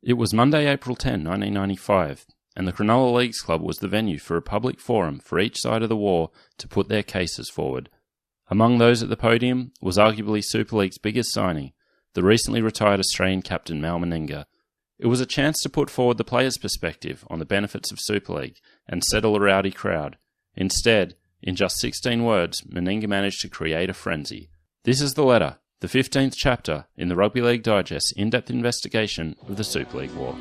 It was Monday, April 10, 1995, and the Cronulla Leagues Club was the venue for a public forum for each side of the war to put their cases forward. Among those at the podium was arguably Super League's biggest signing, the recently retired Australian captain Mal Meninga. It was a chance to put forward the players' perspective on the benefits of Super League and settle a rowdy crowd. Instead, in just 16 words, Meninga managed to create a frenzy. This is the letter, the 15th chapter in the Rugby League Digest in-depth investigation of the Super League War.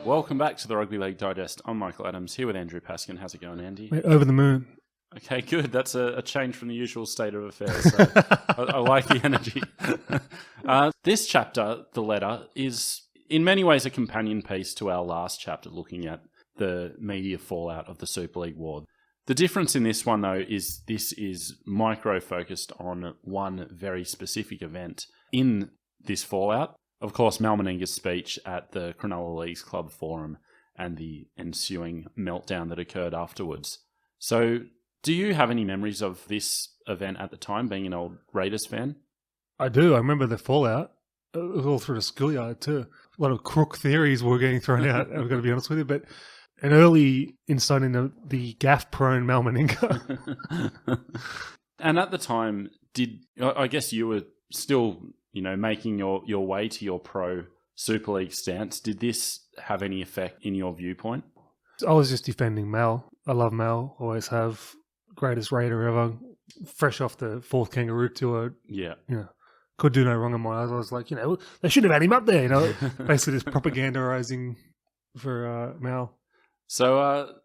Welcome back to the Rugby League Digest. I'm Michael Adams, here with Andrew Paskin. How's it going, Andy? Over the moon. Okay, good. That's a change from the usual state of affairs. So I like the energy. This chapter, the letter, is in many ways a companion piece to our last chapter looking at the media fallout of the Super League War. The difference in this one, though, is this is micro-focused on one very specific event in this fallout. Of course, Mal Meninga's speech at the Cronulla Leagues Club forum and the ensuing meltdown that occurred afterwards. So, do you have any memories of this event at the time, being an old Raiders fan? I do. I remember the fallout. It was all through the schoolyard too. A lot of crook theories were getting thrown out, I've got to be honest with you. But an early insight into the gaff-prone Mal Meninga. And at the time, I guess you were still, making your way to your pro Super League stance. Did this have any effect in your viewpoint? I was just defending Mal. I love Mal. Always have. Greatest Raider ever. Fresh off the fourth Kangaroo tour. Yeah. Could do no wrong in my eyes. I was like, they should have had him up there. Basically just propagandizing for Mal. So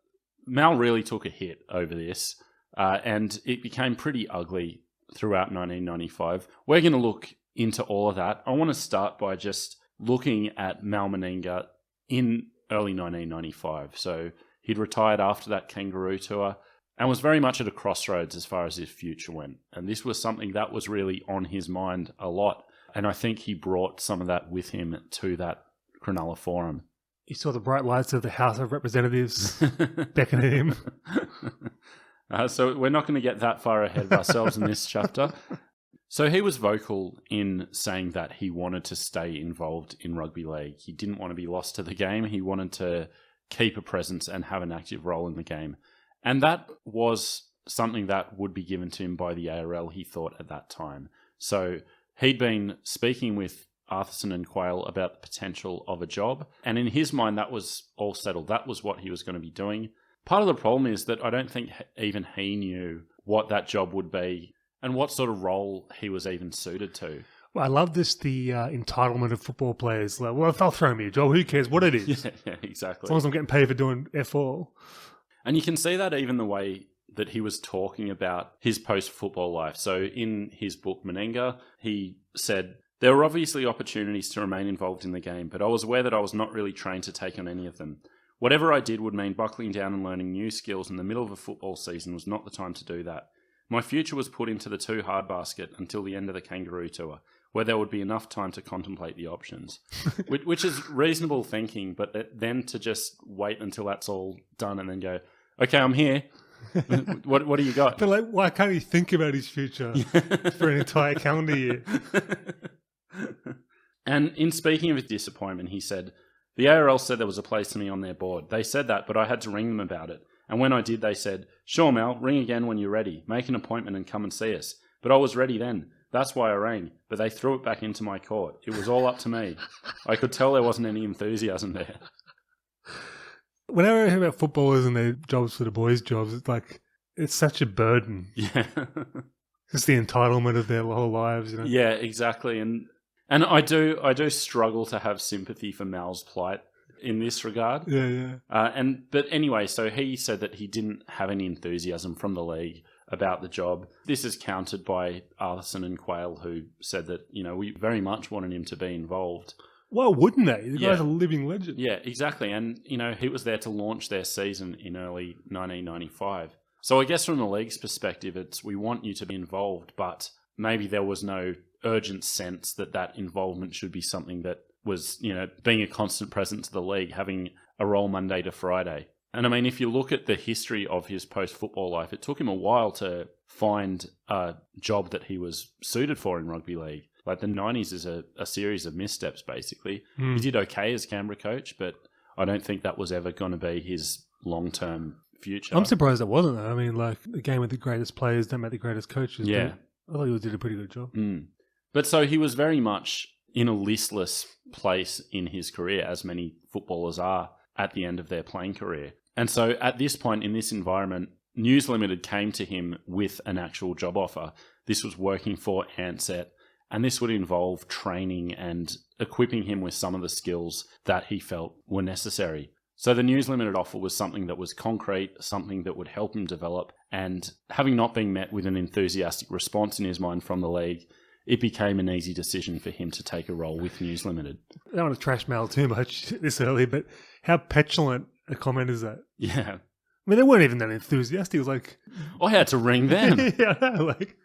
Mal really took a hit over this, and it became pretty ugly throughout 1995. We're going to look into all of that. I want to start by just looking at Mal Meninga in early 1995. So he'd retired after that Kangaroo tour and was very much at a crossroads as far as his future went. And this was something that was really on his mind a lot. And I think he brought some of that with him to that Cronulla forum. He saw the bright lights of the House of Representatives beckoning at him. So we're not going to get that far ahead of ourselves in this chapter. So he was vocal in saying that he wanted to stay involved in rugby league. He didn't want to be lost to the game. He wanted to keep a presence and have an active role in the game. And that was something that would be given to him by the ARL, he thought, at that time. So he'd been speaking with Arthurson and Quayle about the potential of a job. And in his mind, that was all settled. That was what he was going to be doing. Part of the problem is that I don't think even he knew what that job would be and what sort of role he was even suited to. Well, I love this, the entitlement of football players. Like, well, if they'll throw me a job, who cares what it is? Yeah, exactly. As long as I'm getting paid for doing F4. And you can see that even the way that he was talking about his post-football life. So in his book, Meninga, he said, "There were obviously opportunities to remain involved in the game, but I was aware that I was not really trained to take on any of them. Whatever I did would mean buckling down and learning new skills in the middle of a football season was not the time to do that. My future was put into the too hard basket until the end of the Kangaroo tour, where there would be enough time to contemplate the options." which is reasonable thinking, but then to just wait until that's all done and then go, okay, I'm here. What do you got? But why can't he think about his future for an entire calendar year? And in speaking of his disappointment, he said, "The ARL said there was a place for me on their board. They said that, but I had to ring them about it. And when I did, they said, 'Sure, Mal, ring again when you're ready. Make an appointment and come and see us.' But I was ready then. That's why I rang. But they threw it back into my court. It was all up to me. I could tell there wasn't any enthusiasm there." Whenever I hear about footballers and their jobs for the boys' jobs, it's such a burden. Yeah. It's the entitlement of their whole lives. Yeah, exactly. And I do struggle to have sympathy for Mal's plight in this regard. Yeah. But anyway, so he said that he didn't have any enthusiasm from the league about the job. This is countered by Arthurson and Quayle, who said that, we very much wanted him to be involved. Why wouldn't they? The Yeah. guy's a living legend. Yeah, exactly. And, he was there to launch their season in early 1995. So I guess from the league's perspective, it's we want you to be involved, but maybe there was no urgent sense that involvement should be something that was, being a constant presence to the league, having a role Monday to Friday. And I mean, if you look at the history of his post-football life, it took him a while to find a job that he was suited for in rugby league. Like the 90s is a series of missteps, basically. He did okay as Canberra coach, but I don't think that was ever going to be his long-term future. I'm surprised it wasn't, though. I mean, like, the game with the greatest players don't make the greatest coaches. Yeah. But I thought he did a pretty good job. But so he was very much in a listless place in his career, as many footballers are at the end of their playing career. And so at this point in this environment, News Limited came to him with an actual job offer. This was working for Ansett, and this would involve training and equipping him with some of the skills that he felt were necessary. So the News Limited offer was something that was concrete, something that would help him develop, and having not been met with an enthusiastic response in his mind from the league, it became an easy decision for him to take a role with News Limited. I don't want to trash Mal too much this early, but how petulant a comment is that? Yeah. I mean, they weren't even that enthusiastic. It was like... I had to ring them. Yeah, I know, like...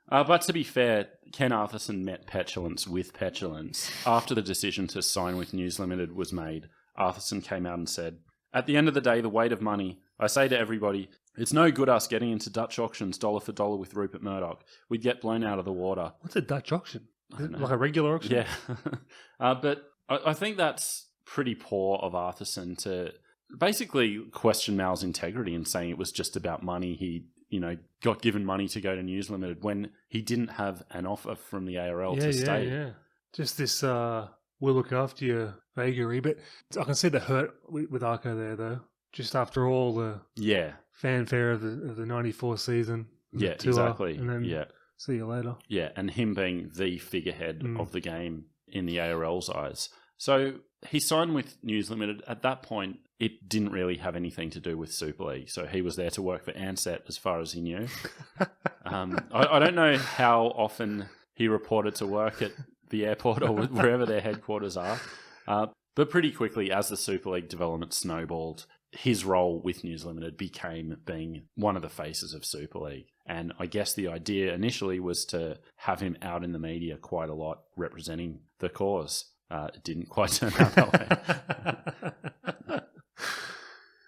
But to be fair, Ken Arthurson met petulance with petulance. After the decision to sign with News Limited was made, Arthurson came out and said, "At the end of the day, the weight of money, I say to everybody, it's no good us getting into Dutch auctions dollar for dollar with Rupert Murdoch. We'd get blown out of the water." What's a Dutch auction? I don't know. Like a regular auction? Yeah. But I think that's pretty poor of Arthurson to basically question Mal's integrity and saying it was just about money. He, got given money to go to News Limited when he didn't have an offer from the ARL to stay. Yeah. Just this, we'll look after you vagary. But I can see the hurt with Arco there, though. Just after all the fanfare of the 94 season. Yeah, tour, exactly. And then see you later. Yeah, and him being the figurehead of the game in the ARL's eyes. So he signed with News Limited. At that point, it didn't really have anything to do with Super League. So he was there to work for Ansett as far as he knew. I don't know how often he reported to work at the airport or wherever their headquarters are. But pretty quickly, as the Super League development snowballed, his role with News Limited became being one of the faces of Super League. And I guess the idea initially was to have him out in the media quite a lot representing the cause. It didn't quite turn out that way.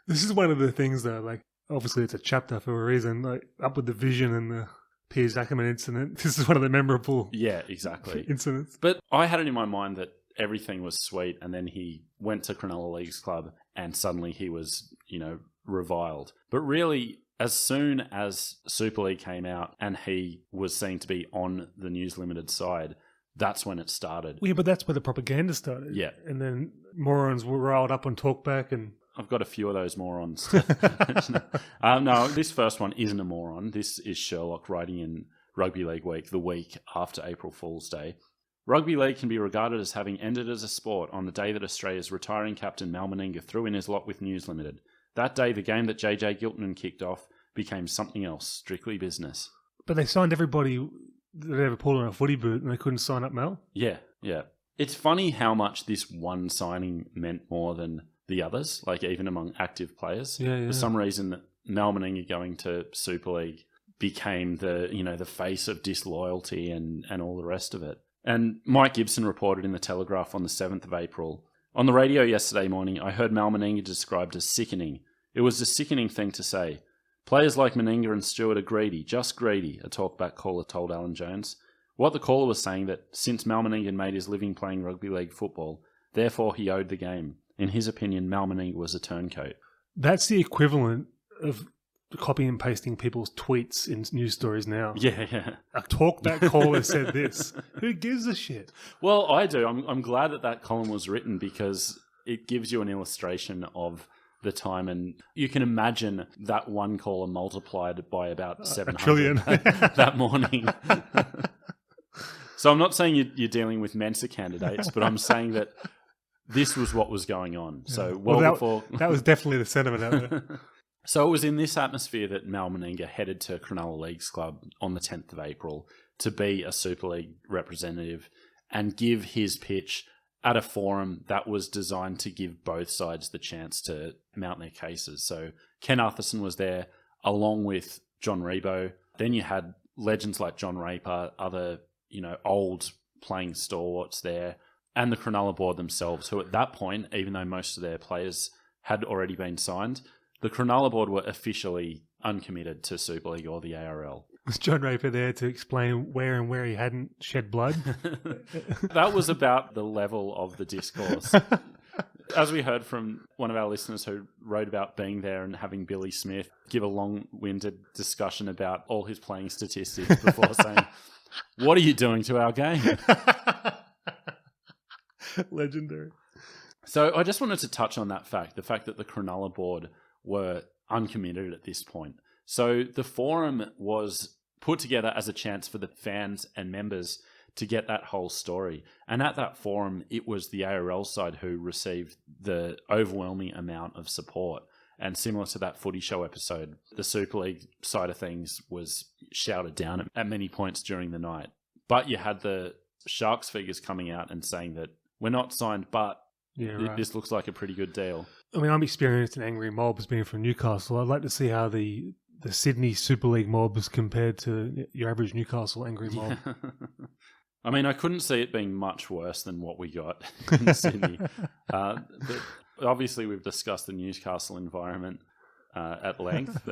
This is one of the things, though, like, obviously it's a chapter for a reason, like, up with the Vision and the Piers Ackerman incident. This is one of the memorable incidents. But I had it in my mind that everything was sweet, and then he went to Cronulla Leagues Club, and suddenly he was, reviled. But really, as soon as Super League came out and he was seen to be on the News Limited side, that's when it started. Yeah, but that's where the propaganda started. Yeah. And then morons were riled up on Talkback and... I've got a few of those morons. No, this first one isn't a moron. This is Sherlock writing in Rugby League Week, the week after April Fool's Day. Rugby League can be regarded as having ended as a sport on the day that Australia's retiring captain Mal Meninga threw in his lot with News Limited. That day, the game that JJ Giltinan kicked off became something else, strictly business. But they signed everybody that ever pulled on a footy boot and they couldn't sign up Mal? Yeah. It's funny how much this one signing meant more than the others, like even among active players. Yeah. For some reason, Mal Meninga going to Super League became the face of disloyalty and all the rest of it. And Mike Gibson reported in the Telegraph on the 7th of April, "On the radio yesterday morning, I heard Mal Meninga described as sickening. It was a sickening thing to say. Players like Meninga and Stewart are greedy, just greedy," a talkback caller told Alan Jones. What the caller was saying that since Mal Meninga made his living playing rugby league football, therefore he owed the game. In his opinion, Mal Meninga was a turncoat. That's the equivalent of copying and pasting people's tweets in news stories now. Yeah. A talkback caller said this. Who gives a shit? Well, I do. I'm glad that column was written because it gives you an illustration of the time, and you can imagine that one caller multiplied by about 700 trillion that morning. So I'm not saying you're dealing with Mensa candidates, but I'm saying that this was what was going on. So before... That was definitely the sentiment out there. So it was in this atmosphere that Mal Meninga headed to Cronulla Leagues Club on the 10th of April to be a Super League representative and give his pitch at a forum that was designed to give both sides the chance to mount their cases. So Ken Arthurson was there along with John Rebo. Then you had legends like John Raper, other, old playing stalwarts there, and the Cronulla board themselves, who at that point, even though most of their players had already been signed, the Cronulla board were officially uncommitted to Super League or the ARL. Was John Raper there to explain where he hadn't shed blood? That was about the level of the discourse. As we heard from one of our listeners who wrote about being there and having Billy Smith give a long-winded discussion about all his playing statistics before saying, "What are you doing to our game?" Legendary. So I just wanted to touch on that fact, the fact that the Cronulla board were uncommitted at this point. So the forum was put together as a chance for the fans and members to get that whole story. And at that forum, it was the ARL side who received the overwhelming amount of support. And similar to that Footy Show episode, the Super League side of things was shouted down at many points during the night. But you had the Sharks figures coming out and saying that we're not signed, but this looks like a pretty good deal. I mean, I'm experienced in angry mobs being from Newcastle. I'd like to see how the Sydney Super League mob is compared to your average Newcastle angry mob. I mean, I couldn't see it being much worse than what we got in Sydney. But obviously, we've discussed the Newcastle environment at length.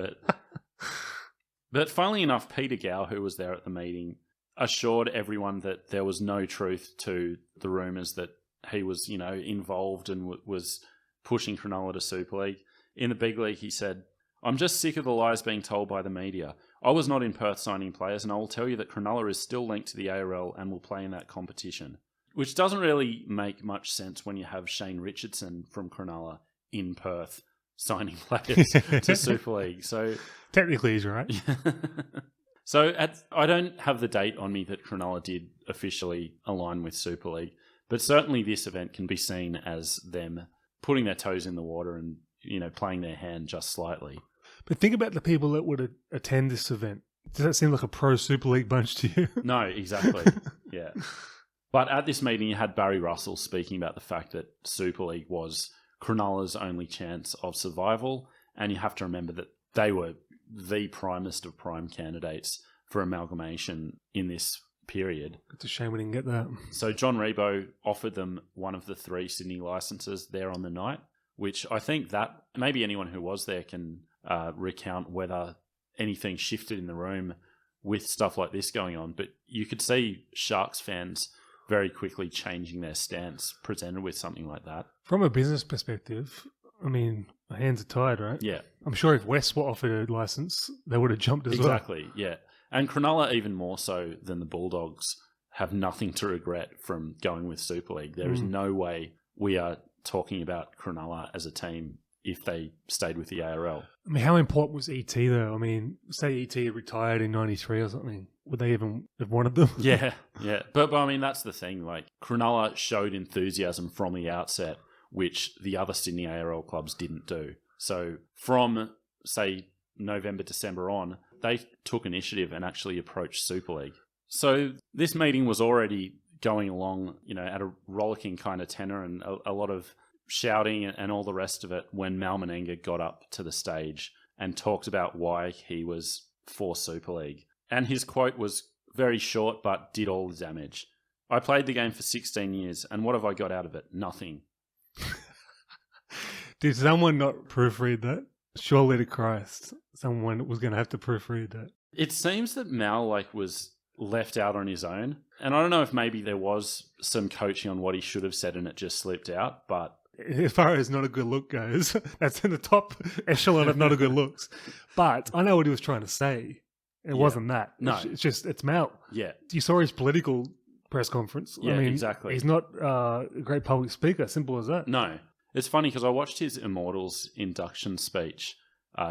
But funnily enough, Peter Gow, who was there at the meeting, assured everyone that there was no truth to the rumours that he was, involved and was pushing Cronulla to Super League. In the big league, he said, "I'm just sick of the lies being told by the media. I was not in Perth signing players, and I will tell you that Cronulla is still linked to the ARL and will play in that competition." Which doesn't really make much sense when you have Shane Richardson from Cronulla in Perth signing players to Super League. So technically, he's right. So I don't have the date on me that Cronulla did officially align with Super League, but certainly this event can be seen as them putting their toes in the water and, playing their hand just slightly. But think about the people that would attend this event. Does that seem like a pro Super League bunch to you? No, exactly. Yeah. But at this meeting, you had Barry Russell speaking about the fact that Super League was Cronulla's only chance of survival. And you have to remember that they were the primest of prime candidates for amalgamation in this period. It's a shame we didn't get that. So John Rebo offered them one of the 3 Sydney licenses there on the night, which I think that maybe anyone who was there can recount whether anything shifted in the room with stuff like this going on. But you could see Sharks fans very quickly changing their stance presented with something like that. From a business perspective, I mean, our hands are tied, right? Yeah. I'm sure if West were offered a license, they would have jumped as well. Exactly, yeah. And Cronulla, even more so than the Bulldogs, have nothing to regret from going with Super League. There is no way we are talking about Cronulla as a team if they stayed with the ARL. I mean, how important was ET, though? I mean, say ET had retired in 93 or something. Would they even have wanted them? Yeah. But I mean, that's the thing. Like, Cronulla showed enthusiasm from the outset, which the other Sydney ARL clubs didn't do. So from, say, November, December on, they took initiative and actually approached Super League. So this meeting was already going along, at a rollicking kind of tenor and a lot of shouting and all the rest of it when Mal Meninga got up to the stage and talked about why he was for Super League. And his quote was very short but did all the damage. "I played the game for 16 years, and what have I got out of it? Nothing." Did someone not proofread that? Surely to Christ, someone was going to have to proofread that. It seems that Mal was left out on his own. And I don't know if maybe there was some coaching on what he should have said and it just slipped out, but... As far as not a good look goes, that's in the top echelon of not a good looks. But I know what he was trying to say. It wasn't that. No. It's Mal. Yeah. You saw his political press conference. Yeah, exactly. He's not a great public speaker, simple as that. No. It's funny because I watched his Immortals induction speech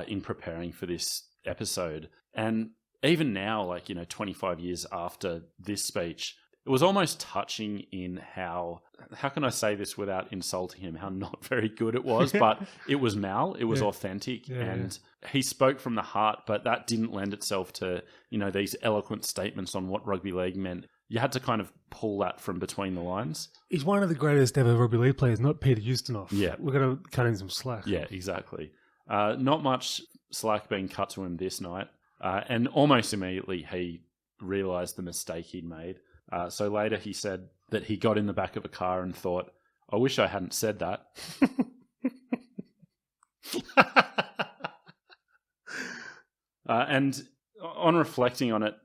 in preparing for this episode. And even now, 25 years after this speech, it was almost touching in how can I say this without insulting him, how not very good it was, but it was Mal, it was authentic, and he spoke from the heart, but that didn't lend itself to, these eloquent statements on what rugby league meant. you had to kind of pull that from between the lines. He's one of the greatest ever rugby league players, not Peter Ustinov. Yeah. We've got to cut in some slack. Yeah, exactly. Not much slack being cut to him this night. And almost immediately he realised the mistake he'd made. So later he said that he got in the back of a car and thought, I wish I hadn't said that. And on reflecting on it,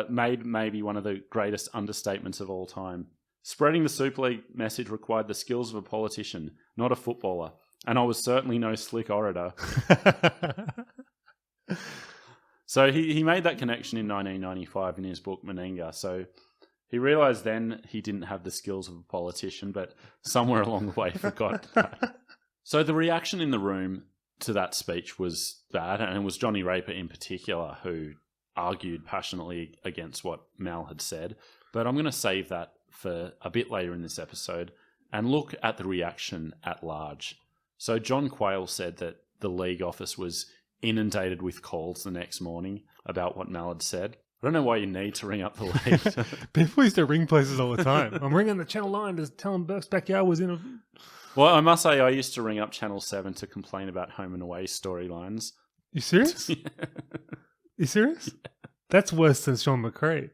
made maybe one of the greatest understatements of all time. Spreading the Super League message required the skills of a politician, not a footballer. And I was certainly no slick orator. So he made that connection in 1995 in his book Meninga. So he realised then he didn't have the skills of a politician, but somewhere along the way forgot that. So the reaction in the room to that speech was bad, and it was Johnny Raper in particular who argued passionately against what Mal had said. But I'm going to save that for a bit later in this episode and look at the reaction at large. So John Quayle said that the league office was inundated with calls the next morning about what Mal had said. I don't know why you need to ring up the league. People used to ring places all the time. I'm ringing the Channel 9 to tell them Burke's Backyard was in a... Well, I must say I used to ring up Channel 7 to complain about home and away storylines. You serious? Yeah. You serious? Yeah. That's worse than Sean McCrae.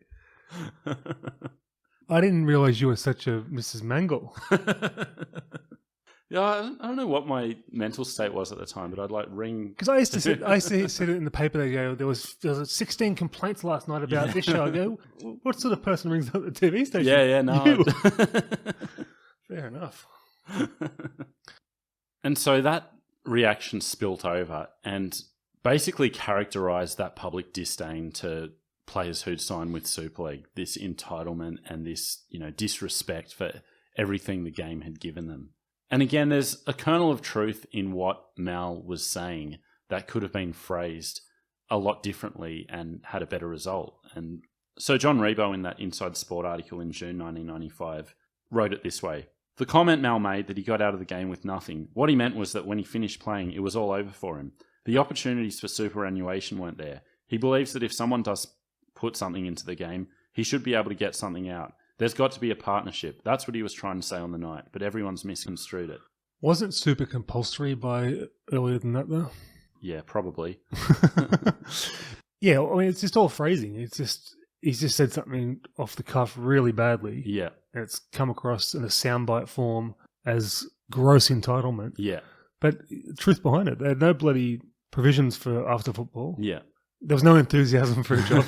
I didn't realise you were such a Mrs. Mangle. Yeah, I don't know what my mental state was at the time, but I'd like ring... Because I used to sit it in the paper, they go, there was 16 complaints last night about this show. I go, what sort of person rings up the TV station? Yeah, no. You. Fair enough. And so that reaction spilt over and basically characterised that public disdain to players who'd signed with Super League, this entitlement and this, disrespect for everything the game had given them. And again, there's a kernel of truth in what Mal was saying that could have been phrased a lot differently and had a better result. And so John Rebo, in that Inside Sport article in June 1995, wrote it this way. The comment Mal made that he got out of the game with nothing, what he meant was that when he finished playing, it was all over for him. The opportunities for superannuation weren't there. He believes that if someone does put something into the game, he should be able to get something out. There's got to be a partnership. That's what he was trying to say on the night, but everyone's misconstrued it. Wasn't super compulsory by earlier than that, though? Yeah, probably. Yeah, I mean, it's just all phrasing. He's just said something off the cuff really badly. Yeah. And it's come across in a soundbite form as gross entitlement. Yeah. But truth behind it, they had no bloody provisions for after football. Yeah. There was no enthusiasm for a job.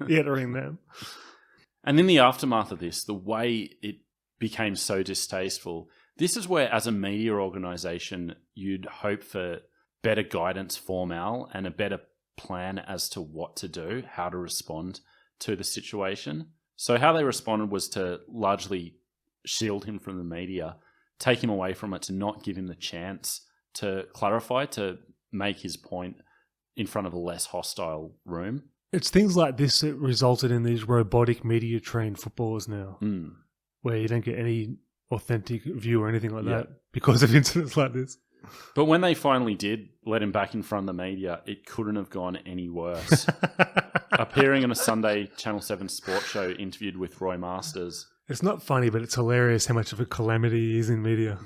He had to ring them. And in the aftermath of this, the way it became so distasteful, this is where, as a media organisation, you'd hope for better guidance for Mal and a better plan as to what to do, how to respond to the situation. So how they responded was to largely shield him from the media, take him away from it, to not give him the chance to clarify, to make his point in front of a less hostile room. It's things like this that resulted in these robotic media-trained footballers now, where you don't get any authentic view or anything like that because of incidents like this. But when they finally did let him back in front of the media, it couldn't have gone any worse. Appearing on a Sunday Channel 7 sports show interviewed with Roy Masters. It's not funny, but it's hilarious how much of a calamity he is in media.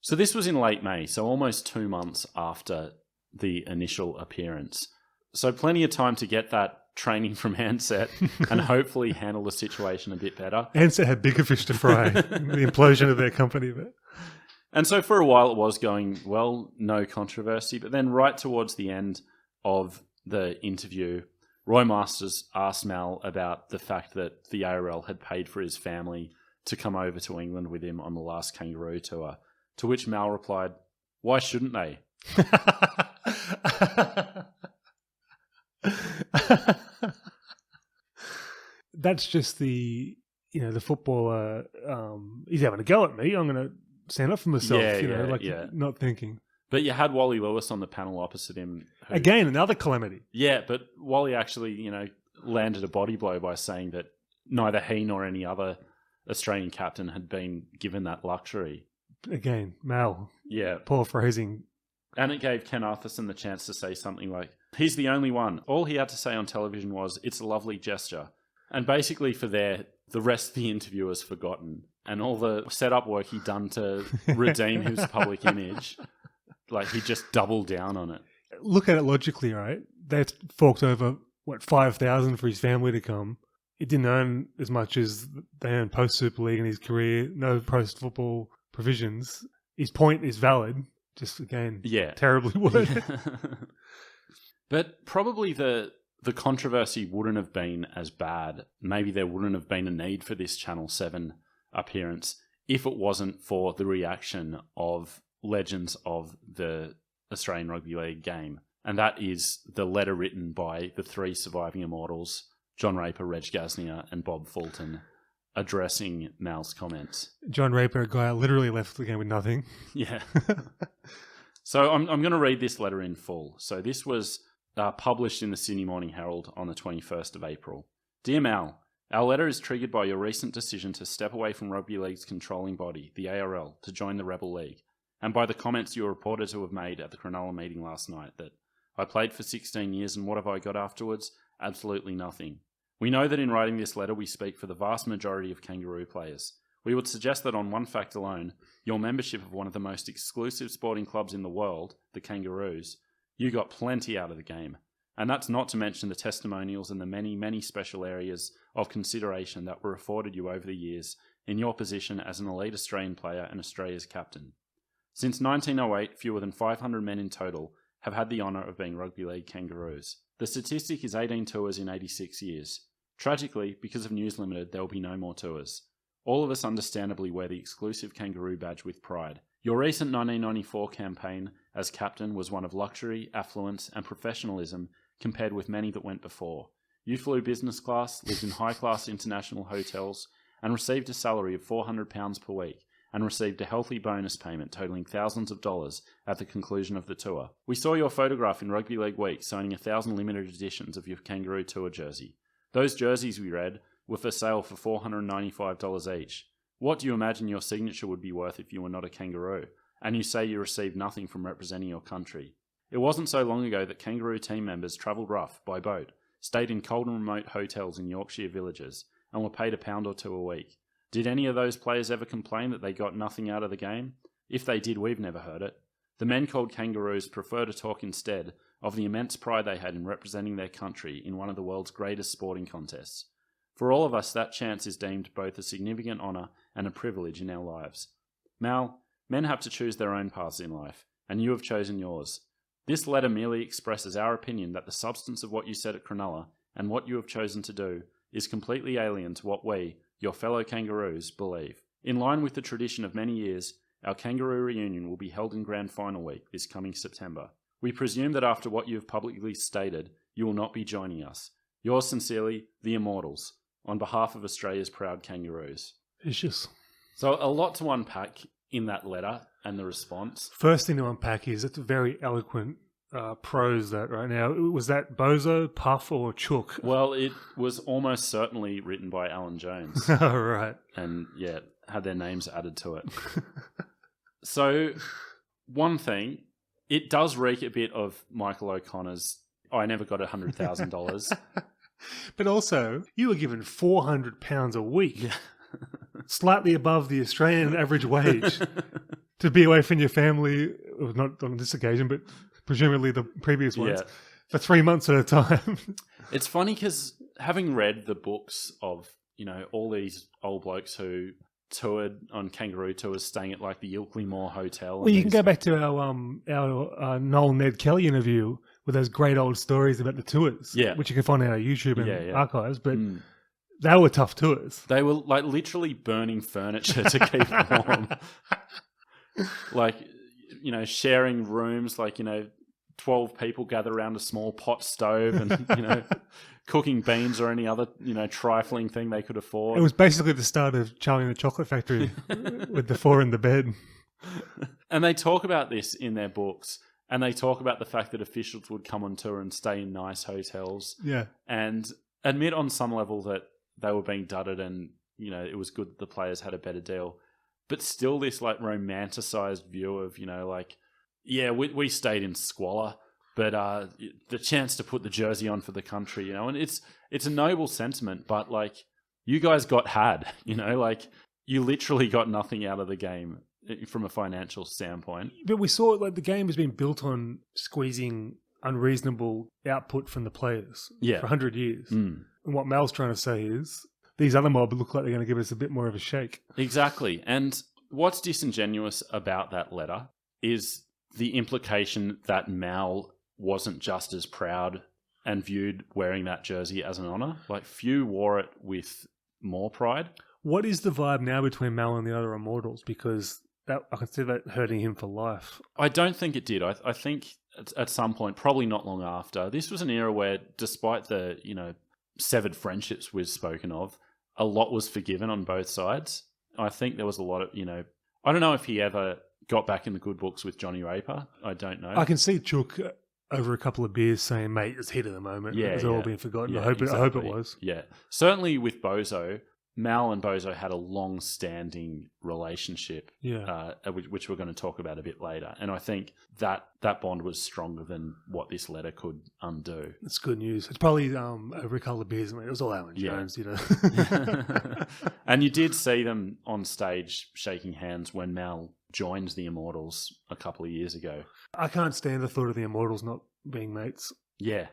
So this was in late May, so almost 2 months after the initial appearance. So plenty of time to get that training from Handset and hopefully handle the situation a bit better. Handset had bigger fish to fry, the implosion of their company. But. And so for a while it was going, well, no controversy. But then right towards the end of the interview, Roy Masters asked Mal about the fact that the ARL had paid for his family to come over to England with him on the last Kangaroo tour, to which Mal replied, why shouldn't they? That's just the footballer. He's having a go at me. I'm going to stand up for myself. Not thinking. But you had Wally Lewis on the panel opposite him. Again, another calamity. Yeah, but Wally actually, landed a body blow by saying that neither he nor any other Australian captain had been given that luxury. Again, Mal. Yeah. Poor phrasing. And it gave Ken Arthurson the chance to say something like, he's the only one. All he had to say on television was, it's a lovely gesture. And basically for there, the rest of the interview is forgotten. And all the setup work he'd done to redeem his public image, like he just doubled down on it. Look at it logically, right? They forked over, $5,000 for his family to come. He didn't earn as much as they earned post-Super League in his career. No post-football provisions. His point is valid. Just, again, terribly worded. Yeah. But probably the controversy wouldn't have been as bad. Maybe there wouldn't have been a need for this Channel 7 appearance if it wasn't for the reaction of legends of the Australian Rugby League game. And that is the letter written by the 3 surviving Immortals, John Raper, Reg Gasnier, and Bob Fulton, addressing Mal's comments. John Raper, a guy literally left the game with nothing. Yeah. So I'm going to read this letter in full. So this was published in the Sydney Morning Herald on the 21st of April. Dear Mal, our letter is triggered by your recent decision to step away from Rugby League's controlling body, the ARL, to join the Rebel League, and by the comments you were reported to have made at the Cronulla meeting last night that I played for 16 years and what have I got afterwards? Absolutely nothing. We know that in writing this letter we speak for the vast majority of Kangaroo players. We would suggest that on one fact alone, your membership of one of the most exclusive sporting clubs in the world, the Kangaroos, you got plenty out of the game. And that's not to mention the testimonials and the many, many special areas of consideration that were afforded you over the years in your position as an elite Australian player and Australia's captain. Since 1908, fewer than 500 men in total have had the honour of being Rugby League Kangaroos. The statistic is 18 tours in 86 years. Tragically, because of News Limited, there will be no more tours. All of us understandably wear the exclusive Kangaroo badge with pride. Your recent 1994 campaign as captain was one of luxury, affluence and professionalism compared with many that went before. You flew business class, lived in high-class international hotels and received a salary of £400 per week and received a healthy bonus payment totalling thousands of dollars at the conclusion of the tour. We saw your photograph in Rugby League Week signing 1,000 limited editions of your Kangaroo Tour jersey. Those jerseys, we read, were for sale for $495 each. What do you imagine your signature would be worth if you were not a Kangaroo? And you say you received nothing from representing your country. It wasn't so long ago that Kangaroo team members travelled rough, by boat, stayed in cold and remote hotels in Yorkshire villages, and were paid £1 or £2 a week. Did any of those players ever complain that they got nothing out of the game? If they did, we've never heard it. The men called Kangaroos prefer to talk instead of the immense pride they had in representing their country in one of the world's greatest sporting contests. For all of us, that chance is deemed both a significant honour and a privilege in our lives. Mal, men have to choose their own paths in life, and you have chosen yours. This letter merely expresses our opinion that the substance of what you said at Cronulla and what you have chosen to do is completely alien to what we, your fellow Kangaroos, believe. In line with the tradition of many years, our Kangaroo reunion will be held in Grand Final week this coming September. We presume that after what you have publicly stated, you will not be joining us. Yours sincerely, the Immortals, on behalf of Australia's proud Kangaroos. Vicious. So a lot to unpack in that letter and the response. First thing to unpack is it's very eloquent prose that right now. Was that Bozo, Puff or Chook? Well, it was almost certainly written by Alan Jones. Oh, right. And yeah, had their names added to it. So one thing, it does reek a bit of Michael O'Connor's I never got $100,000. But also, you were given £400 a week. Yeah. Slightly above the Australian average wage to be away from your family, not on this occasion, but presumably the previous ones, for 3 months at a time. It's funny because having read the books of, all these old blokes who toured on kangaroo tours, staying at like the Ilkley Hotel. Well, you can go back to our Noel Ned Kelly interview with those great old stories about the tours, which you can find on our YouTube and archives, but they were tough tours. They were like literally burning furniture to keep warm. Like, sharing rooms, 12 people gather around a small pot stove and, cooking beans or any other, trifling thing they could afford. It was basically the start of Charlie and the Chocolate Factory with the 4 in the bed. And they talk about this in their books, and they talk about the fact that officials would come on tour and stay in nice hotels. Yeah. And admit on some level that they were being dudded and, it was good that the players had a better deal. But still this romanticized view of, we stayed in squalor, but the chance to put the jersey on for the country, and it's a noble sentiment, but you guys got had, like you literally got nothing out of the game from a financial standpoint. But we saw like the game has been built on squeezing unreasonable output from the players for 100 years. And what Mal's trying to say is these other mobs look like they're going to give us a bit more of a shake. Exactly. And what's disingenuous about that letter is the implication that Mal wasn't just as proud and viewed wearing that jersey as an honour. Like, few wore it with more pride. What is the vibe now between Mal and the other Immortals? Because I can see that hurting him for life. I don't think it did. I think at some point, probably not long after, this was an era where, despite the, severed friendships we've spoken of, a lot was forgiven on both sides. I think there was a lot of, I don't know if he ever got back in the good books with Johnny Raper. I don't know. I can see Chook over a couple of beers saying, mate, it's heat of the moment. Yeah, it's all been forgotten. Yeah, I hope it was. Yeah. Certainly with Bozo, Mal and Bozo had a long-standing relationship, which we're going to talk about a bit later. And I think that bond was stronger than what this letter could undo. It's good news. It's probably over a couple of beers. It was all Alan Jones, And you did see them on stage shaking hands when Mal joined the Immortals a couple of years ago. I can't stand the thought of the Immortals not being mates. Yeah.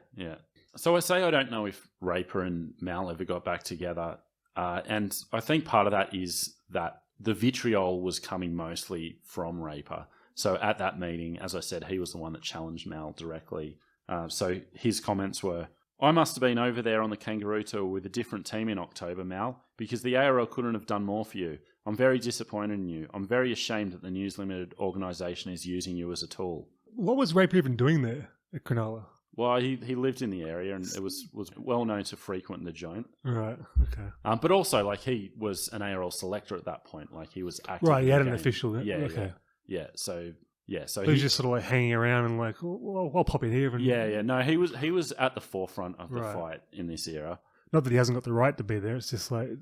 So I say I don't know if Raper and Mal ever got back together. And I think part of that is that the vitriol was coming mostly from Raper. So at that meeting, as I said, he was the one that challenged Mal directly. So his comments were, I must have been over there on the Kangaroo Tour with a different team in October, Mal, because the ARL couldn't have done more for you. I'm very disappointed in you. I'm very ashamed that the News Limited organisation is using you as a tool. What was Raper even doing there at Cronulla? Well, he lived in the area and it was well known to frequent the joint. Right, okay. But also, like, he was an ARL selector at that point. Like, he was active. Right, he had an game. official. Yeah, okay. So he was just sort of like hanging around and like, well, I'll pop in here. And... No, he was at the forefront of the fight in this era. Not that he hasn't got the right to be there. It's just like, it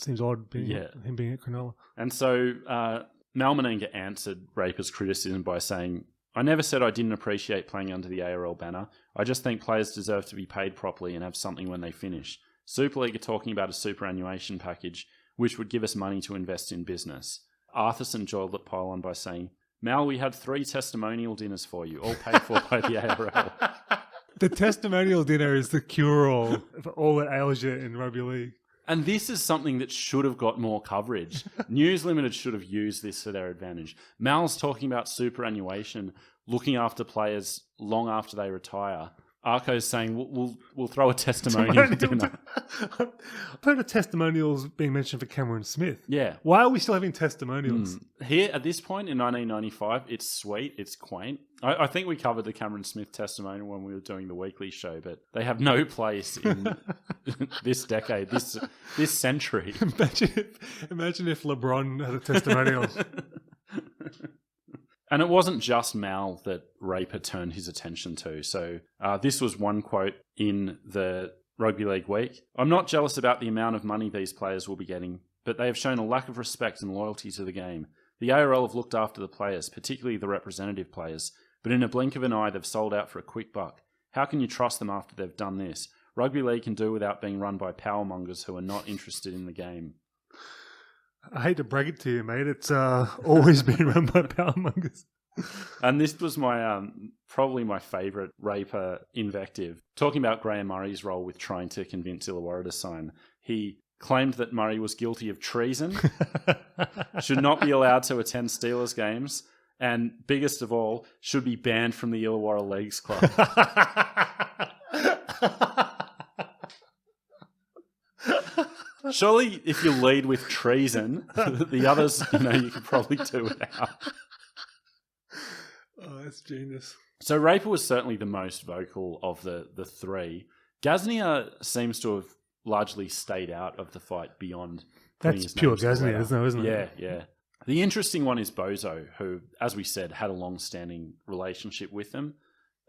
seems odd him being at Cronulla. And so Mal Meninga answered Raper's criticism by saying, I never said I didn't appreciate playing under the ARL banner. I just think players deserve to be paid properly and have something when they finish. Super League are talking about a superannuation package, which would give us money to invest in business. Arthurson joined the pile on by saying, Mal, we had 3 testimonial dinners for you, all paid for by the ARL. The testimonial dinner is the cure-all for all that ails you in rugby league. And this is something that should have got more coverage. News Limited should have used this to their advantage. Mal's talking about superannuation, looking after players long after they retire. Arco's saying, we'll throw a testimonial dinner. I've heard of testimonials being mentioned for Cameron Smith. Yeah. Why are we still having testimonials? Here, at this point in 1995, it's sweet, it's quaint. I think we covered the Cameron Smith testimonial when we were doing the weekly show, but they have no place in this decade, this century. Imagine if LeBron had a testimonial. And it wasn't just Mal that Raper turned his attention to. So this was one quote in the Rugby League Week. I'm not jealous about the amount of money these players will be getting, but they have shown a lack of respect and loyalty to the game. The ARL have looked after the players, particularly the representative players, but in a blink of an eye they've sold out for a quick buck. How can you trust them after they've done this? Rugby League can do without being run by powermongers who are not interested in the game. I hate to break it to you, mate. It's always been run by powermongers. And this was my probably my favourite Raper invective. Talking about Graham Murray's role with trying to convince Illawarra to sign, he claimed that Murray was guilty of treason, should not be allowed to attend Steelers games, and biggest of all, should be banned from the Illawarra Leagues Club. Surely, if you lead with treason, the others, you could probably do without. Oh, that's genius. So Raper was certainly the most vocal of the 3. Gaznia seems to have largely stayed out of the fight beyond. That's pure Gaznia, isn't it? Yeah. The interesting one is Bozo, who, as we said, had a long-standing relationship with them.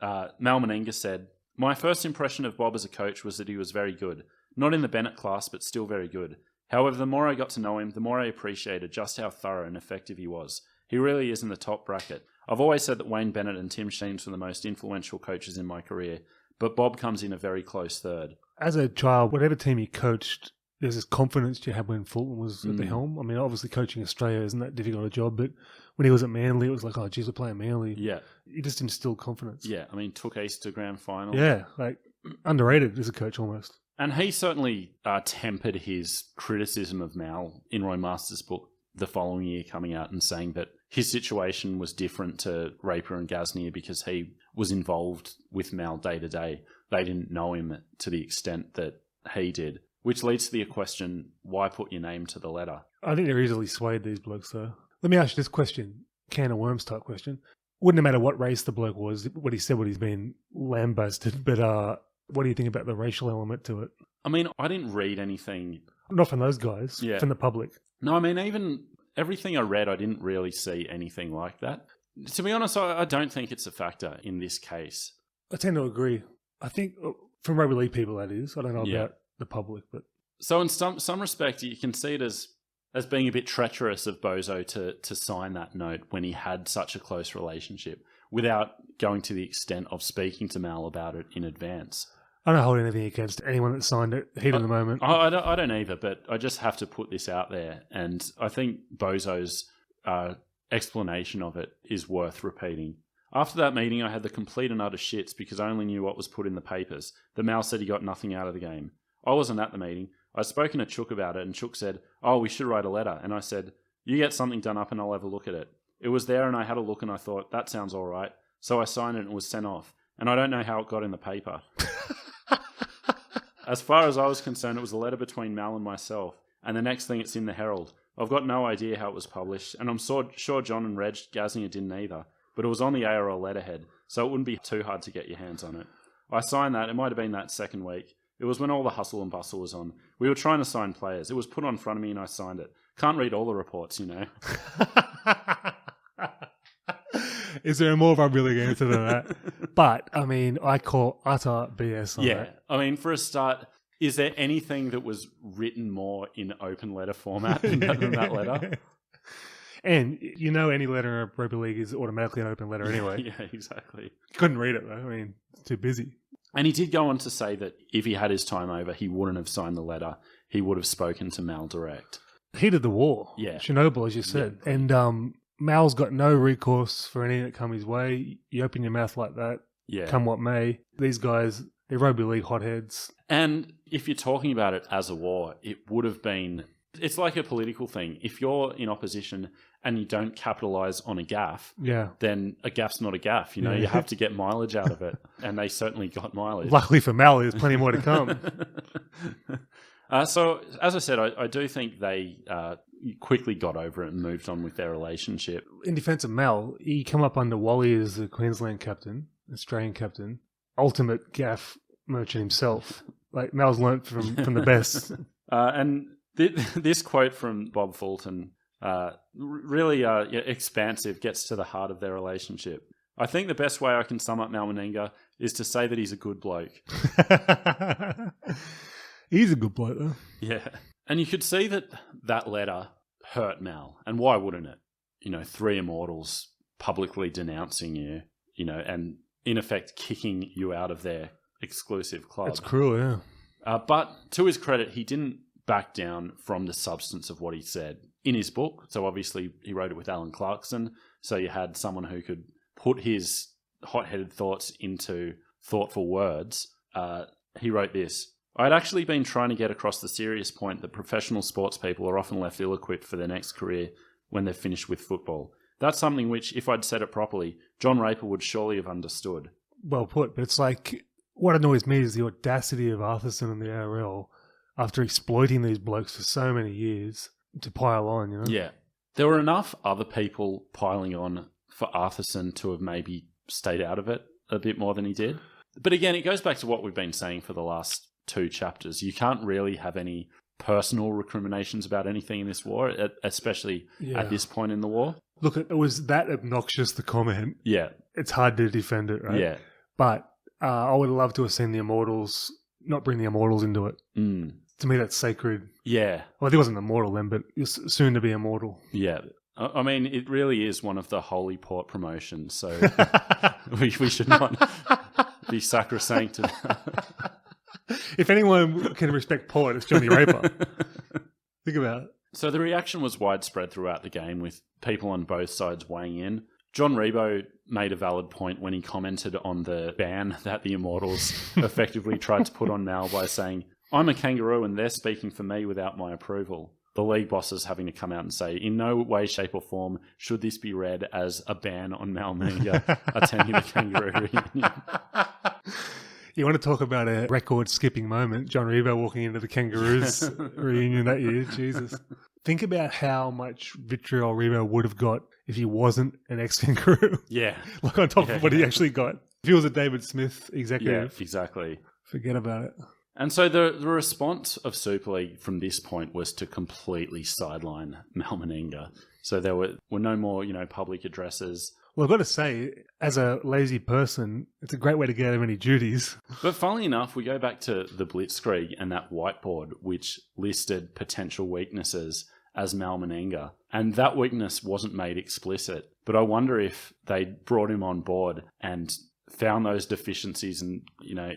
Mal Meninga said, my first impression of Bob as a coach was that he was very good. Not in the Bennett class, but still very good. However, the more I got to know him, the more I appreciated just how thorough and effective he was. He really is in the top bracket. I've always said that Wayne Bennett and Tim Sheens were the most influential coaches in my career, but Bob comes in a very close third. As a child, whatever team he coached, there's this confidence you had when Fulton was at the helm. I mean, obviously coaching Australia isn't that difficult a job, but when he was at Manly, it was like, oh, geez, we're playing Manly. Yeah. He just instilled confidence. Yeah, I mean, took East to grand final. Yeah, like underrated as a coach almost. And he certainly tempered his criticism of Mal in Roy Masters' book the following year, coming out and saying that his situation was different to Raper and Gasnier because he was involved with Mal day to day. They didn't know him to the extent that he did, which leads to the question, why put your name to the letter? I think they're easily swayed, these blokes, though. Let me ask you this question, can of worms type question. Wouldn't matter what race the bloke was, what he said, what he's been lambasted, but what do you think about the racial element to it? I mean, I didn't read anything. Not from those guys, from the public. No, I mean, even everything I read, I didn't really see anything like that. To be honest, I don't think it's a factor in this case. I tend to agree. I think from rugby league people, that is. I don't know about the public, but... So in some respect, you can see it as being a bit treacherous of Bozo to sign that note when he had such a close relationship without going to the extent of speaking to Mal about it in advance. I don't hold anything against anyone that signed it, heat of the moment. I don't either, but I just have to put this out there. And I think Bozo's explanation of it is worth repeating. After that meeting, I had the complete and utter shits because I only knew what was put in the papers. The Mal said he got nothing out of the game. I wasn't at the meeting. I'd spoken to Chook about it, and Chook said, oh, we should write a letter. And I said, you get something done up and I'll have a look at it. It was there and I had a look and I thought, that sounds all right. So I signed it and it was sent off. And I don't know how it got in the paper. As far as I was concerned, it was a letter between Mal and myself. And the next thing, it's in the Herald. I've got no idea how it was published. And I'm sure John and Reg Gasnier didn't either. But it was on the ARL letterhead, so it wouldn't be too hard to get your hands on it. I signed that. It might have been that second week. It was when all the hustle and bustle was on. We were trying to sign players. It was put on front of me and I signed it. Can't read all the reports, you know. Is there a more rugby league answer than that? But, I mean, I call utter BS on that. Yeah. I mean, for a start, is there anything that was written more in open letter format than that letter? And you know any letter in rugby league is automatically an open letter anyway. Yeah, exactly. Couldn't read it though. I mean, too busy. And he did go on to say that if he had his time over, he wouldn't have signed the letter. He would have spoken to Mal direct. Heat of the war. Yeah. Chernobyl, as you said. Yeah. And Mal's got no recourse for anything that come his way. You open your mouth like that, come what may. These guys, they're rugby league hotheads. And if you're talking about it as a war, it would have been... It's like a political thing. If you're in opposition and you don't capitalise on a gaffe, then a gaffe's not a gaffe. You know, you have to get mileage out of it. And they certainly got mileage. Luckily for Mal, there's plenty more to come. So, as I said, I do think they quickly got over it and moved on with their relationship. In defence of Mal, he come up under Wally as the Queensland captain, Australian captain, ultimate gaff merchant himself. Like, Mal's learnt from the best. And this quote from Bob Fulton, really expansive, gets to the heart of their relationship. I think the best way I can sum up Mal Meninga is to say that he's a good bloke. He's a good bloke, though. Yeah. And you could see that letter hurt Mal. And why wouldn't it? You know, 3 Immortals publicly denouncing you, you know, and in effect kicking you out of their exclusive club. That's cruel, yeah. But to his credit, he didn't back down from the substance of what he said in his book. So obviously he wrote it with Alan Clarkson. So you had someone who could put his hot-headed thoughts into thoughtful words. He wrote this: I'd actually been trying to get across the serious point that professional sports people are often left ill-equipped for their next career when they're finished with football. That's something which, if I'd said it properly, John Raper would surely have understood. Well put, but it's like, what annoys me is the audacity of Arthurson and the ARL after exploiting these blokes for so many years to pile on, you know? Yeah. There were enough other people piling on for Arthurson to have maybe stayed out of it a bit more than he did. But again, it goes back to what we've been saying for the last 2 chapters. You can't really have any personal recriminations about anything in this war, especially at this point in the war. Look, it was that obnoxious, the comment. Yeah. It's hard to defend it, right? Yeah. But I would have loved to have seen the Immortals, not bring the Immortals into it. Mm. To me, that's sacred. Yeah. Well, he wasn't immortal then, but he's soon to be immortal. Yeah. I mean, it really is one of the holy port promotions, so we should not be sacrosanct to that. If anyone can respect Port, it's Johnny Raper. Think about it. So the reaction was widespread throughout the game, with people on both sides weighing in. John Rebo made a valid point when he commented on the ban that the Immortals effectively tried to put on Mal by saying, "I'm a kangaroo and they're speaking for me without my approval." The league bosses having to come out and say, in no way, shape or form should this be read as a ban on Mal Meninga attending the kangaroo reunion. You want to talk about a record-skipping moment? John Rebo walking into the Kangaroos reunion that year. Jesus. Think about how much vitriol Rebo would have got if he wasn't an ex-kangaroo. Yeah. Like on top of what he actually got. If he was a David Smith executive. Yeah, exactly. Forget about it. And so the response of Super League from this point was to completely sideline Mal Meninga. So there were no more, public addresses. Well, I've got to say, as a lazy person, it's a great way to get out of any duties. But funnily enough, we go back to the Blitzkrieg and that whiteboard, which listed potential weaknesses as Mal Meninga. And that weakness wasn't made explicit. But I wonder if they brought him on board and found those deficiencies and,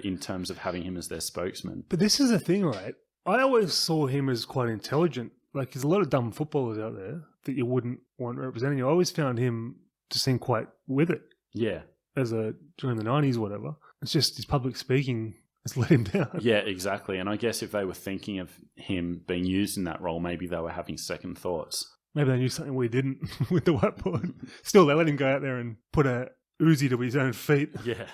in terms of having him as their spokesman. But this is the thing, right? I always saw him as quite intelligent. Like, there's a lot of dumb footballers out there that you wouldn't want representing you. I always found him to seem quite with it. Yeah. During the 90s, whatever. It's just his public speaking has let him down. Yeah, exactly. And I guess if they were thinking of him being used in that role, maybe they were having second thoughts. Maybe they knew something we didn't with the whiteboard. Still, they let him go out there and put a Uzi to his own feet. Yeah.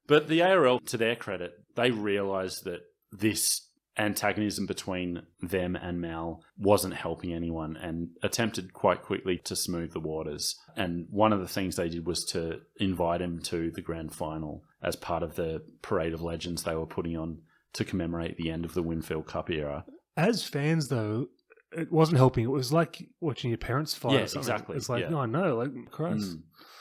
But the ARL, to their credit, they realised that this antagonism between them and Mal wasn't helping anyone and attempted quite quickly to smooth the waters. And one of the things they did was to invite him to the grand final as part of the parade of legends they were putting on to commemorate the end of the Winfield Cup era. As fans, though, it wasn't helping. It was like watching your parents fight. Yeah, or something. exactly. It's like, no, like, Christ.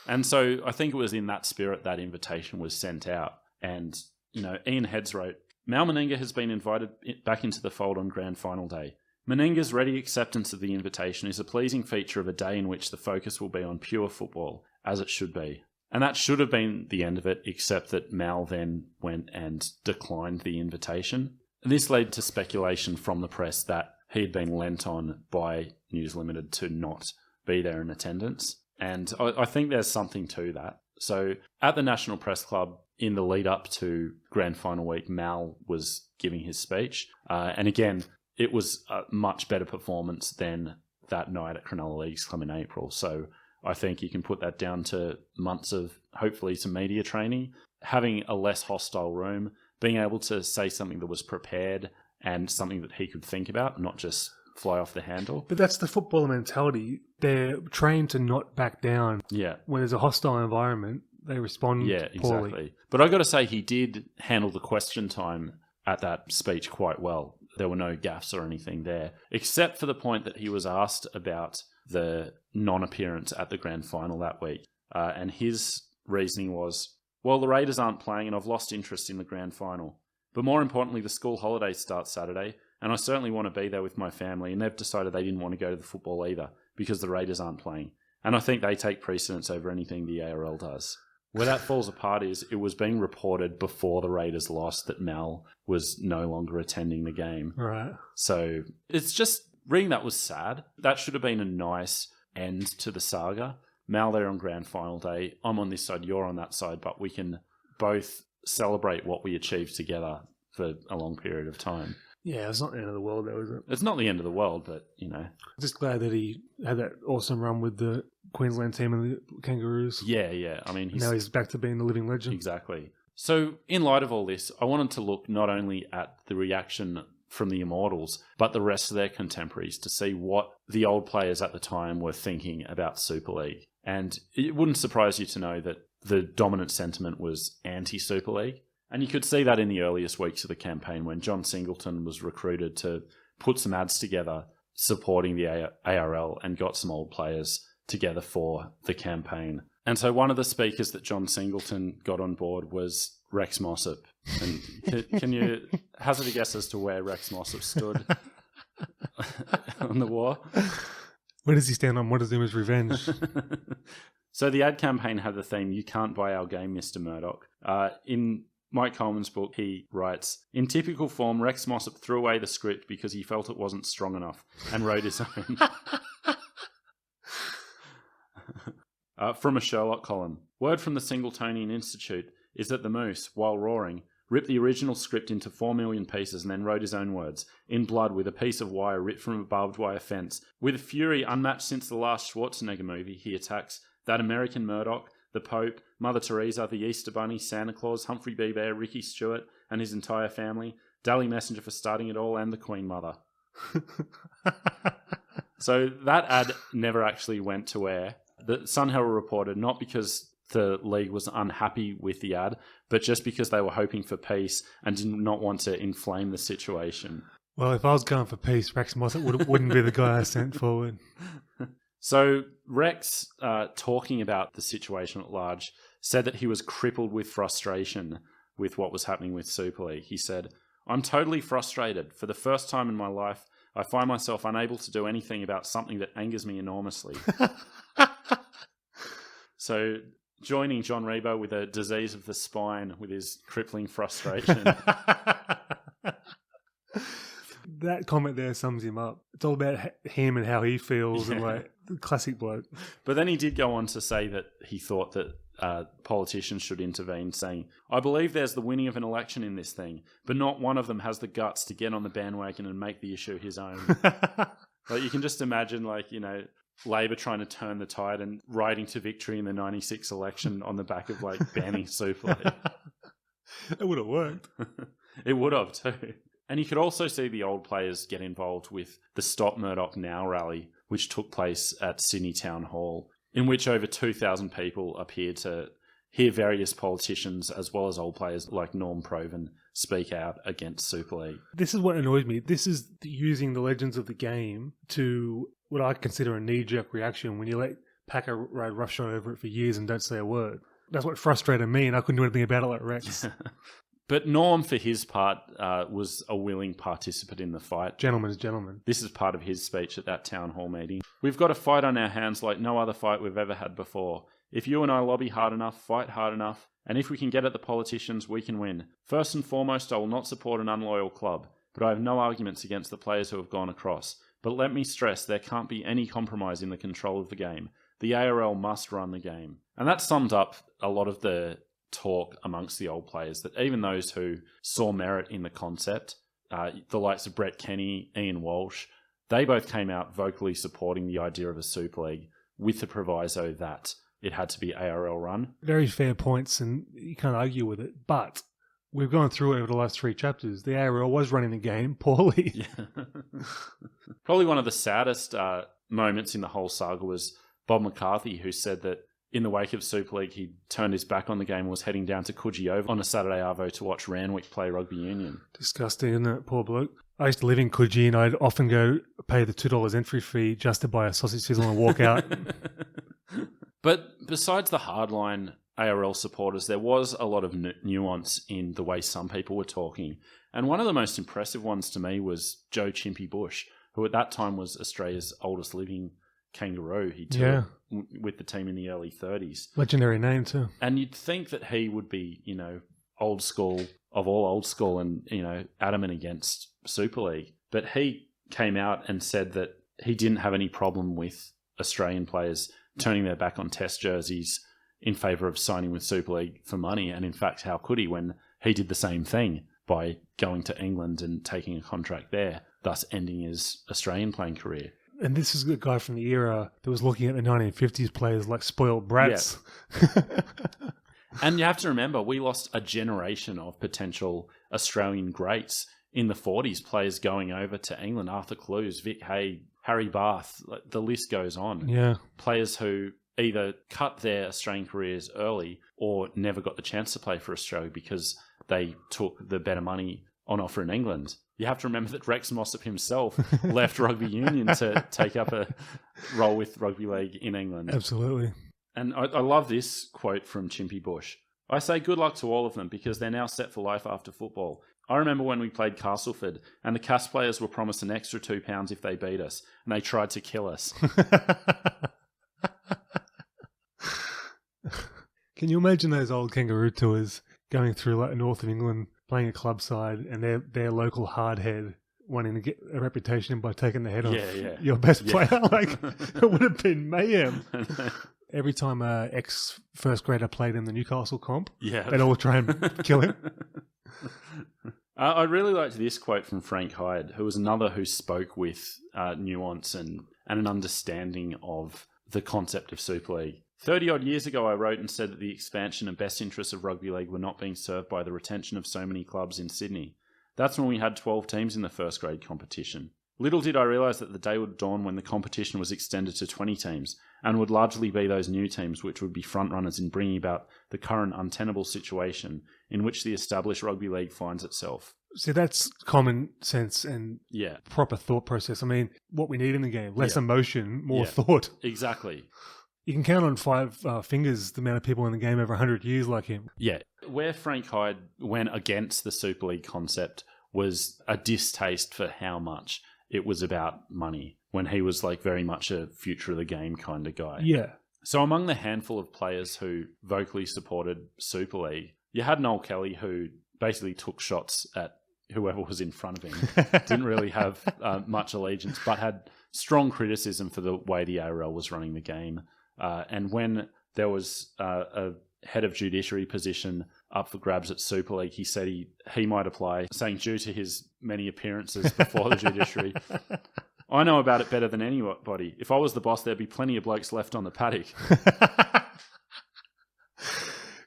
And so I think it was in that spirit that invitation was sent out. And, Ian Heads wrote, Mal Meninga has been invited back into the fold on grand final day. Meninga's ready acceptance of the invitation is a pleasing feature of a day in which the focus will be on pure football, as it should be. And that should have been the end of it, except that Mal then went and declined the invitation. This led to speculation from the press that he had been lent on by News Limited to not be there in attendance. And I think there's something to that. So at the National Press Club, in the lead up to grand final week, Mal was giving his speech. And again, it was a much better performance than that night at Cronulla Leagues Club in April. So I think you can put that down to months of hopefully some media training, having a less hostile room, being able to say something that was prepared and something that he could think about, not just fly off the handle. But that's the footballer mentality. They're trained to not back down. Yeah. When there's a hostile environment, they respond poorly. Exactly. But I got to say, he did handle the question time at that speech quite well. There were no gaffes or anything there, except for the point that he was asked about the non-appearance at the grand final that week. And his reasoning was, well, the Raiders aren't playing and I've lost interest in the grand final. But more importantly, the school holiday starts Saturday, and I certainly want to be there with my family, and they've decided they didn't want to go to the football either because the Raiders aren't playing. And I think they take precedence over anything the ARL does. Where that falls apart is it was being reported before the Raiders lost that Mal was no longer attending the game. Right. So it's just, reading that was sad. That should have been a nice end to the saga. Mal there on grand final day. I'm on this side, you're on that side, but we can both celebrate what we achieved together for a long period of time. Yeah, it's not the end of the world, though, is it? It's not the end of the world, but, Just glad that he had that awesome run with the Queensland team and the Kangaroos. Yeah. I mean, now he's back to being the living legend. Exactly. So, in light of all this, I wanted to look not only at the reaction from the Immortals, but the rest of their contemporaries to see what the old players at the time were thinking about Super League. And it wouldn't surprise you to know that the dominant sentiment was anti-Super League. And you could see that in the earliest weeks of the campaign when John Singleton was recruited to put some ads together supporting the ARL and got some old players together for the campaign. And so one of the speakers that John Singleton got on board was Rex Mossop. And can you hazard a guess as to where Rex Mossop stood on the war? Where does he stand on what is him as revenge? So the ad campaign had the theme, "You can't buy our game, Mr. Murdoch." In Mike Coleman's book, he writes, in typical form, Rex Mossop threw away the script because he felt it wasn't strong enough and wrote his own. From a Sherlock column. Word from the Singletonian Institute is that the Moose, while roaring, ripped the original script into 4 million pieces and then wrote his own words, in blood with a piece of wire ripped from a barbed wire fence. With a fury unmatched since the last Schwarzenegger movie, he attacks that American Murdoch, the Pope, Mother Teresa, the Easter Bunny, Santa Claus, Humphrey B. Bear, Ricky Stewart and his entire family, Daily Messenger for starting it all, and the Queen Mother. So that ad never actually went to air. The Sun Herald reported not because the league was unhappy with the ad, but just because they were hoping for peace and did not want to inflame the situation. Well, if I was going for peace, Rex Mossop wouldn't be the guy I sent forward. So Rex, talking about the situation at large, said that he was crippled with frustration with what was happening with Super League. He said, I'm totally frustrated. For the first time in my life, I find myself unable to do anything about something that angers me enormously. So joining John Rebo with a disease of the spine with his crippling frustration. That comment there sums him up. It's all about him and how he feels, and like classic bloke. But then he did go on to say that he thought that politicians should intervene, saying, I believe there's the winning of an election in this thing, but not one of them has the guts to get on the bandwagon and make the issue his own. Like, you can just imagine, like, you know, Labor trying to turn the tide and riding to victory in the 96 election on the back of, like, banning Super League. It would have worked. It would have too. And you could also see the old players get involved with the Stop Murdoch Now rally, which took place at Sydney Town Hall, in which over 2,000 people appeared to hear various politicians as well as old players like Norm Proven speak out against Super League. This is what annoys me. This is using the legends of the game to what I consider a knee-jerk reaction when you let Packer ride roughshod over it for years and don't say a word. That's what frustrated me, and I couldn't do anything about it like Rex. But Norm, for his part, was a willing participant in the fight. Gentleman's gentleman. This is part of his speech at that town hall meeting. We've got a fight on our hands like no other fight we've ever had before. If you and I lobby hard enough, fight hard enough, and if we can get at the politicians, we can win. First and foremost, I will not support an unloyal club, but I have no arguments against the players who have gone across. But let me stress, there can't be any compromise in the control of the game. The ARL must run the game. And that summed up a lot of the talk amongst the old players, that even those who saw merit in the concept, the likes of Brett Kenny, Ian Walsh, they both came out vocally supporting the idea of a Super League with the proviso that it had to be ARL run. Very fair points, and you can't argue with it. But we've gone through it over the last 3 chapters. The ARL was running the game poorly. Yeah. Probably one of the saddest moments in the whole saga was Bob McCarthy, who said that in the wake of Super League, he turned his back on the game and was heading down to Coogee on a Saturday arvo to watch Randwick play rugby union. Disgusting, isn't it? Poor bloke. I used to live in Coogee, and I'd often go pay the $2 entry fee just to buy a sausage sizzle and walk out. But besides the hardline ARL supporters, there was a lot of nuance in the way some people were talking. And one of the most impressive ones to me was Joe Chimpy Bush, who at that time was Australia's oldest living kangaroo. He toured with the team in the early 30s. Legendary name too. And you'd think that he would be, you know, old school of all old school and, you know, adamant against Super League. But he came out and said that he didn't have any problem with Australian players turning their back on test jerseys in favour of signing with Super League for money. And in fact, how could he when he did the same thing by going to England and taking a contract there, thus ending his Australian playing career? And this is a guy from the era that was looking at the 1950s players like spoiled brats. Yeah. And you have to remember, we lost a generation of potential Australian greats in the 40s, players going over to England, Arthur Clues, Vic Hay, Harry Bath, the list goes on. Yeah. Players who either cut their Australian careers early or never got the chance to play for Australia because they took the better money on offer in England. You have to remember that Rex Mossop himself left rugby union to take up a role with rugby league in England. Absolutely. And I love this quote from Chimpy Bush. I say good luck to all of them because they're now set for life after football. I remember when we played Castleford and the Cas players were promised an extra £2 if they beat us, and they tried to kill us. Can you imagine those old kangaroo tours? going through like the north of England, playing a club side, and their local hardhead wanting to get a reputation by taking the head off your best player. Like, it would have been mayhem. Every time a ex-first grader played in the Newcastle comp, they'd all try and kill him. I really liked this quote from Frank Hyde, who was another who spoke with nuance and an understanding of the concept of Super League. 30-odd years ago, I wrote and said that the expansion and best interests of rugby league were not being served by the retention of so many clubs in Sydney. That's when we had 12 teams in the first grade competition. Little did I realise that the day would dawn when the competition was extended to 20 teams, and would largely be those new teams which would be frontrunners in bringing about the current untenable situation in which the established rugby league finds itself. See, that's common sense and proper thought process. I mean, what we need in the game, less emotion, more thought. Exactly. You can count on 5 fingers the amount of people in the game over 100 years like him. Yeah. Where Frank Hyde went against the Super League concept was a distaste for how much it was about money, when he was like very much a future of the game kind of guy. Yeah. So among the handful of players who vocally supported Super League, you had Noel Kelly, who basically took shots at whoever was in front of him. Didn't really have much allegiance, but had strong criticism for the way the ARL was running the game. And when there was a head of judiciary position up for grabs at Super League, he said he might apply, saying due to his many appearances before the judiciary, I know about it better than anybody. If I was the boss, there'd be plenty of blokes left on the paddock.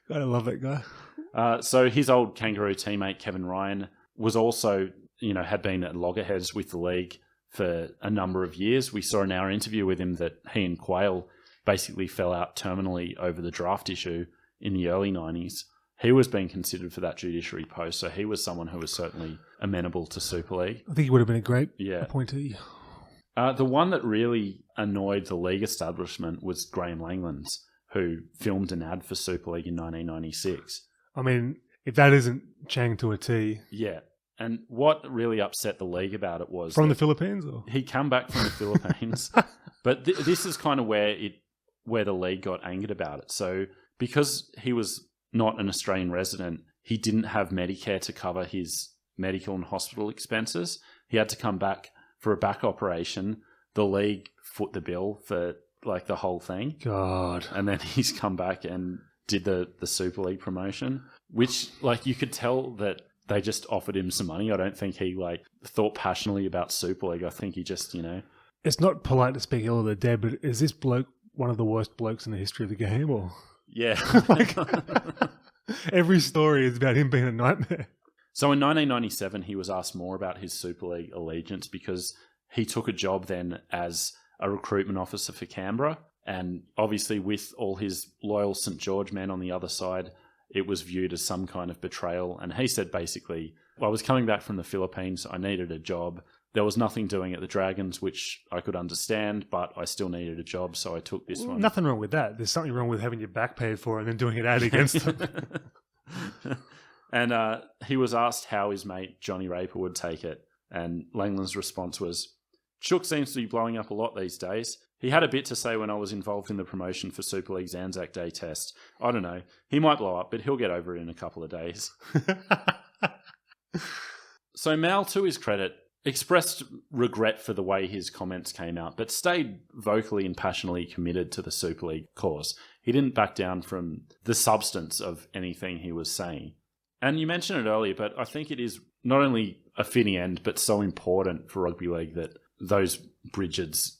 I love that guy. So his old Kangaroo teammate, Kevin Ryan, was also, had been at loggerheads with the league for a number of years. We saw in our interview with him that he and Quayle basically fell out terminally over the draft issue in the early 90s. He was being considered for that judiciary post, so he was someone who was certainly amenable to Super League. I think he would have been a great appointee. The one that really annoyed the league establishment was Graham Langlands, who filmed an ad for Super League in 1996. I mean, if that isn't Chang to a T. Yeah. And what really upset the league about it was... From the Philippines? Or? He came back from the Philippines. But this is kind of where the league got angered about it. So because he was not an Australian resident, he didn't have Medicare to cover his medical and hospital expenses. He had to come back for a back operation. The league foot the bill for like the whole thing. God. And then he's come back and did the Super League promotion, which like you could tell that they just offered him some money. I don't think he like thought passionately about Super League. I think he just, It's not polite to speak ill of the dead, but is this bloke one of the worst blokes in the history of the game? Or yeah. Every story is about him being a nightmare. So in 1997, he was asked more about his Super League allegiance because he took a job then as a recruitment officer for Canberra. And obviously with all his loyal St. George men on the other side, it was viewed as some kind of betrayal. And he said basically, I was coming back from the Philippines, I needed a job. There was nothing doing at the Dragons, which I could understand, but I still needed a job, so I took this one. Nothing wrong with that. There's something wrong with having your back paid for and then doing it out against them. And he was asked how his mate Johnny Raper would take it, and Langland's response was, Chook seems to be blowing up a lot these days. He had a bit to say when I was involved in the promotion for Super League's Anzac Day test. I don't know. He might blow up, but he'll get over it in a couple of days. So Mal, to his credit, expressed regret for the way his comments came out, but stayed vocally and passionately committed to the Super League cause. He didn't back down from the substance of anything he was saying. And you mentioned it earlier, but I think it is not only a fitting end, but so important for rugby league that those bridges,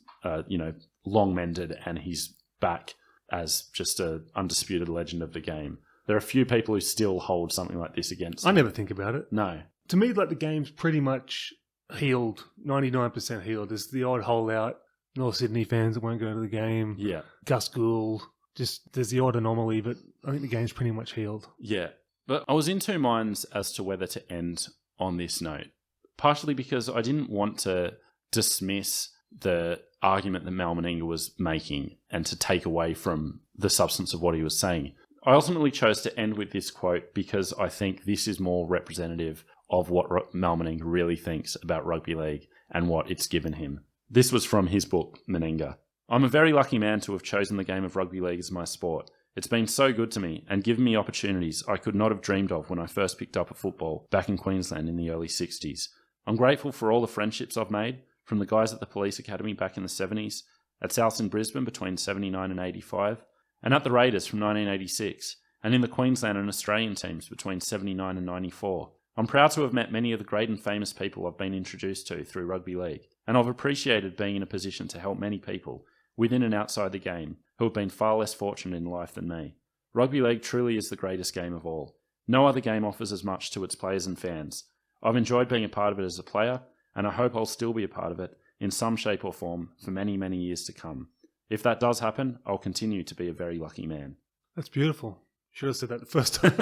long mended, and he's back as just an undisputed legend of the game. There are a few people who still hold something like this against him. I never think about it. No. To me, like the game's pretty much healed, 99% healed. There's the odd holdout, North Sydney fans that won't go to the game. Yeah. Gus Gould. Just there's the odd anomaly, but I think the game's pretty much healed. Yeah. But I was in two minds as to whether to end on this note. Partially because I didn't want to dismiss the argument that Mal Meninga was making and to take away from the substance of what he was saying. I ultimately chose to end with this quote because I think this is more representative of what Mal Meninga really thinks about rugby league and what it's given him. This was from his book, Meninga. I'm a very lucky man to have chosen the game of rugby league as my sport. It's been so good to me and given me opportunities I could not have dreamed of when I first picked up a football back in Queensland in the early 60s. I'm grateful for all the friendships I've made, from the guys at the police academy back in the 70s, at Souths in Brisbane between 79 and 85, and at the Raiders from 1986, and in the Queensland and Australian teams between 79 and 94. I'm proud to have met many of the great and famous people I've been introduced to through rugby league, and I've appreciated being in a position to help many people, within and outside the game, who have been far less fortunate in life than me. Rugby league truly is the greatest game of all. No other game offers as much to its players and fans. I've enjoyed being a part of it as a player, and I hope I'll still be a part of it in some shape or form for many, many years to come. If that does happen, I'll continue to be a very lucky man. That's beautiful. Should have said that the first time.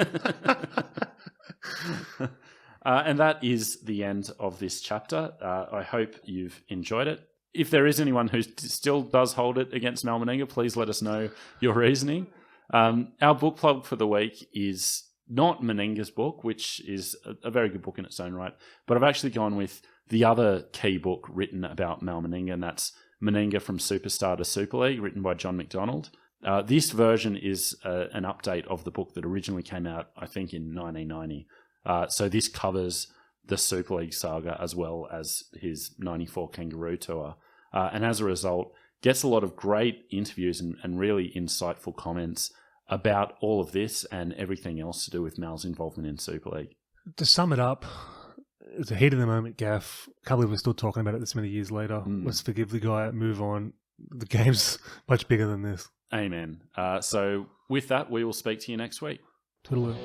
And that is the end of this chapter. I hope you've enjoyed it. If there is anyone who still does hold it against Mal Meninga, please let us know your reasoning. Our book plug for the week is not Meninga's book, which is a very good book in its own right, but I've actually gone with the other key book written about Mal Meninga, and that's Meninga from Superstar to Super League, written by John McDonald. This version is an update of the book that originally came out, I think, in 1990. So this covers the Super League saga as well as his 94 Kangaroo Tour. And as a result, gets a lot of great interviews and really insightful comments about all of this and everything else to do with Mal's involvement in Super League. To sum it up, it's a heat of the moment gaff. Can't believe we're still talking about it this many years later. Let's forgive the guy, move on. The game's much bigger than this. Amen. So with that, we will speak to you next week. Toodaloo.